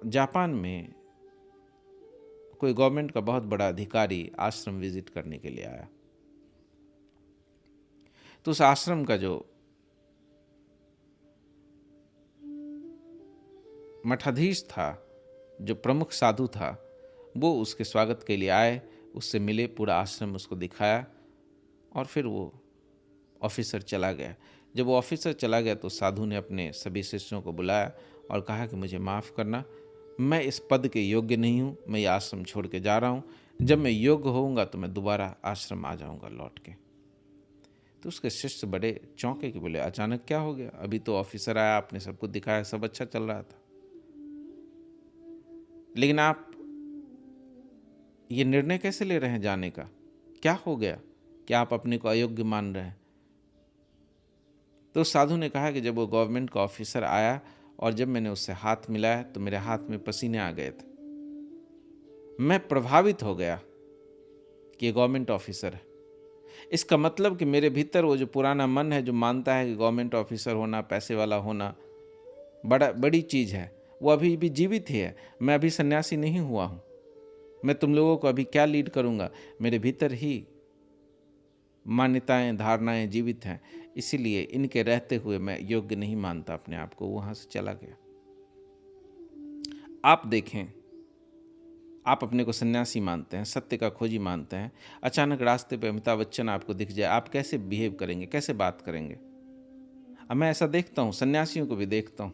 Japan में कोई government का बहुत बड़ा अधिकारी आश्रम विजिट करने के लिए आया। तो उस आश्रम का जो मठाधीश था, जो प्रमुख साधु था, वो उसके स्वागत के लिए आए, उससे मिले, पूरा आश्रम उसको दिखाया और फिर वो ऑफिसर चला गया। जब वो ऑफिसर चला गया तो साधु ने अपने सभी शिष्यों को बुलाया और कहा कि मुझे माफ़ करना, मैं इस पद के योग्य नहीं हूँ, मैं ये आश्रम छोड़ के जा रहा हूँ, जब मैं योग्य होऊंगा तो मैं दोबारा आश्रम आ जाऊंगा लौट के। तो उसके शिष्य बड़े चौंके कि बोले अचानक क्या हो गया, अभी तो ऑफिसर आया, आपने सबको दिखाया, सब अच्छा चल रहा था, लेकिन आप ये निर्णय कैसे ले रहे हैं जाने का, क्या हो गया, क्या आप अपने को अयोग्य मान रहे हैं? तो साधु ने कहा कि जब वो गवर्नमेंट का ऑफिसर आया और जब मैंने उससे हाथ मिलाया तो मेरे हाथ में पसीने आ गए थे। मैं प्रभावित हो गया कि ये गवर्नमेंट ऑफिसर है। इसका मतलब कि मेरे भीतर वो जो पुराना मन है, जो मानता है कि गवर्नमेंट ऑफिसर होना, पैसे वाला होना बड़ी चीज़ है, वो अभी भी जीवित ही है। मैं अभी सन्यासी नहीं हुआ हूँ, मैं तुम लोगों को अभी क्या लीड करूँगा, मेरे भीतर ही मान्यताएं, धारणाएं जीवित हैं, इसीलिए इनके रहते हुए मैं योग्य नहीं मानता अपने आप को। वहां से चला गया। आप देखें, आप अपने को सन्यासी मानते हैं, सत्य का खोजी मानते हैं, अचानक रास्ते पे अमिताभ बच्चन आपको दिख जाए, आप कैसे बिहेव करेंगे, कैसे बात करेंगे? अब मैं ऐसा देखता हूं, सन्यासियों को भी देखता हूं।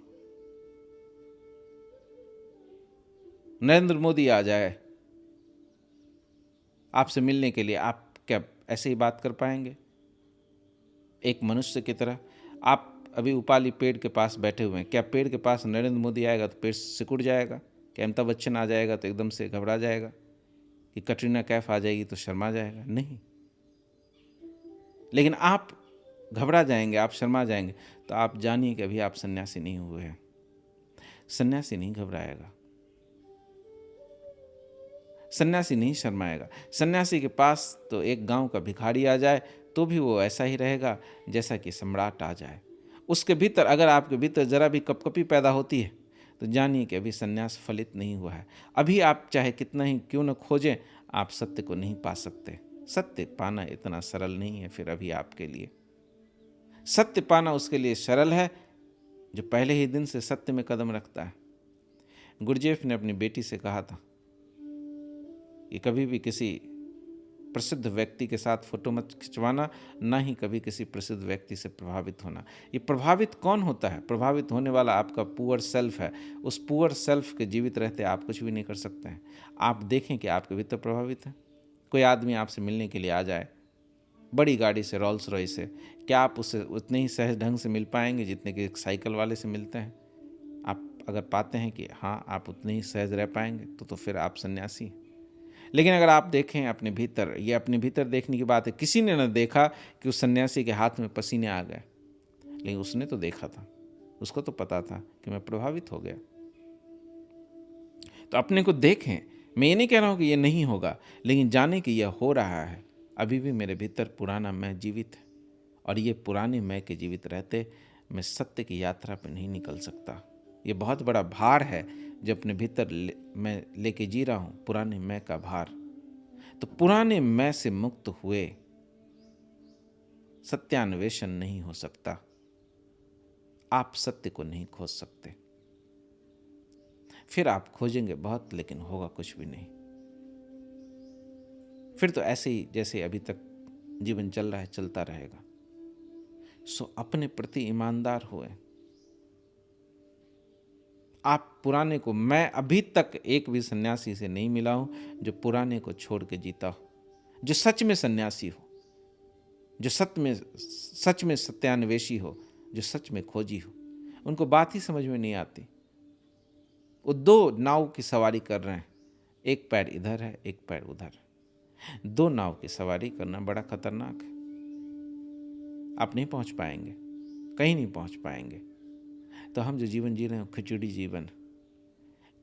नरेंद्र मोदी आ जाए आपसे मिलने के लिए, आप क्या ऐसे ही बात कर पाएंगे एक मनुष्य की तरह? आप अभी उपाली पेड़ के पास बैठे हुए हैं, क्या पेड़ के पास नरेंद्र मोदी आएगा तो पेड़ सिकुड़ जाएगा? क्या अमिताभ बच्चन आ जाएगा तो एकदम से घबरा जाएगा? कि कटरीना कैफ आ जाएगी तो शर्मा जाएगा? नहीं। लेकिन आप घबरा जाएंगे, आप शर्मा जाएंगे, तो आप जानिए कि अभी आप सन्यासी नहीं हुए हैं। सन्यासी नहीं घबराएगा, सन्यासी नहीं शर्माएगा। सन्यासी के पास तो एक गांव का भिखारी आ जाए तो भी वो ऐसा ही रहेगा जैसा कि सम्राट आ जाए। उसके भीतर, अगर आपके भीतर जरा भी कपकपी पैदा होती है तो जानिए कि अभी सन्यास फलित नहीं हुआ है। अभी आप चाहे कितना ही क्यों न खोजें, आप सत्य को नहीं पा सकते। सत्य पाना इतना सरल नहीं है फिर अभी आपके लिए। सत्य पाना उसके लिए सरल है जो पहले ही दिन से सत्य में कदम रखता है। गुरजेफ ने अपनी बेटी से कहा था कि कभी भी किसी प्रसिद्ध व्यक्ति के साथ फोटो मत खिंचवाना, ना ही कभी किसी प्रसिद्ध व्यक्ति से प्रभावित होना। ये प्रभावित कौन होता है? प्रभावित होने वाला आपका पुअर सेल्फ है। उस पुअर सेल्फ के जीवित रहते आप कुछ भी नहीं कर सकते हैं। आप देखें कि आपके भीतर प्रभावित है। कोई आदमी आपसे मिलने के लिए आ जाए बड़ी गाड़ी से, रोल्स रॉयस से, क्या आप उससे उतने ही सहज ढंग से मिल पाएंगे जितने कि एक साइकिल वाले से मिलते हैं? आप अगर पाते हैं कि हाँ आप उतने ही सहज रह पाएंगे तो फिर आप सन्यासी हैं। लेकिन अगर आप देखें अपने भीतर, ये अपने भीतर देखने की बात है। किसी ने न देखा कि उस सन्यासी के हाथ में पसीने आ गए, लेकिन उसने तो देखा था, उसको तो पता था कि मैं प्रभावित हो गया। तो अपने को देखें। मैं ये नहीं कह रहा हूं कि ये नहीं होगा, लेकिन जाने कि यह हो रहा है। अभी भी मेरे भीतर पुराना मैं जीवित है और ये पुराने मैं के जीवित रहते मैं सत्य की यात्रा पर नहीं निकल सकता। ये बहुत बड़ा भार है जो अपने भीतर मैं लेके जी रहा हूं, पुराने मैं का भार। तो पुराने मैं से मुक्त हुए सत्यान्वेषण नहीं हो सकता। आप सत्य को नहीं खोज सकते। फिर आप खोजेंगे बहुत, लेकिन होगा कुछ भी नहीं। फिर तो ऐसे ही जैसे अभी तक जीवन चल रहा है चलता रहेगा। सो अपने प्रति ईमानदार हुए। आप पुराने को, मैं अभी तक एक भी सन्यासी से नहीं मिला हूं जो पुराने को छोड़ के जीता हो, जो सच में सन्यासी हो, जो सच में सत्यान्वेषी हो, जो सच में खोजी हो। उनको बात ही समझ में नहीं आती। वो दो नाव की सवारी कर रहे हैं, एक पैर इधर है एक पैर उधर। दो नाव की सवारी करना बड़ा खतरनाक है। आप नहीं पहुंच पाएंगे, कहीं नहीं पहुंच पाएंगे। तो हम जो जीवन जी रहे हैं खिचड़ी जीवन।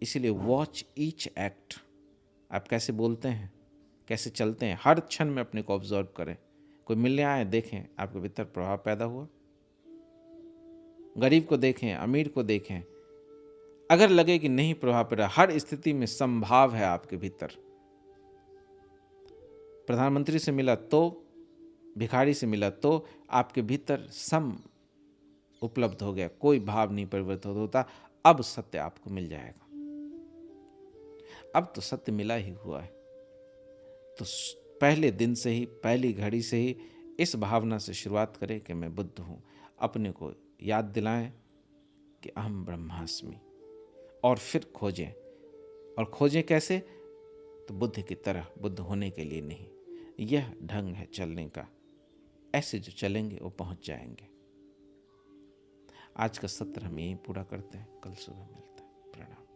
इसीलिए वॉच ईच एक्ट। आप कैसे बोलते हैं, कैसे चलते हैं, हर क्षण में अपने को ऑब्जर्व करें। कोई मिलने आए, देखें आपके भीतर प्रभाव पैदा हुआ। गरीब को देखें, अमीर को देखें, अगर लगे कि नहीं प्रभाव पड़ रहा, हर स्थिति में संभाव है आपके भीतर। प्रधानमंत्री से मिला तो, भिखारी से मिला तो, आपके भीतर सम उपलब्ध हो गया, कोई भाव नहीं परिवर्तित होता। अब सत्य आपको मिल जाएगा। अब तो सत्य मिला ही हुआ है। तो पहले दिन से ही, पहली घड़ी से ही इस भावना से शुरुआत करें कि मैं बुद्ध हूं। अपने को याद दिलाएं कि अहम ब्रह्मास्मि, और फिर खोजें। और खोजें कैसे? तो बुद्ध की तरह, बुद्ध होने के लिए नहीं। यह ढंग है चलने का। ऐसे जो चलेंगे वो पहुंच जाएंगे। आज का सत्र हम यहीं पूरा करते हैं, कल सुबह मिलते हैं। प्रणाम।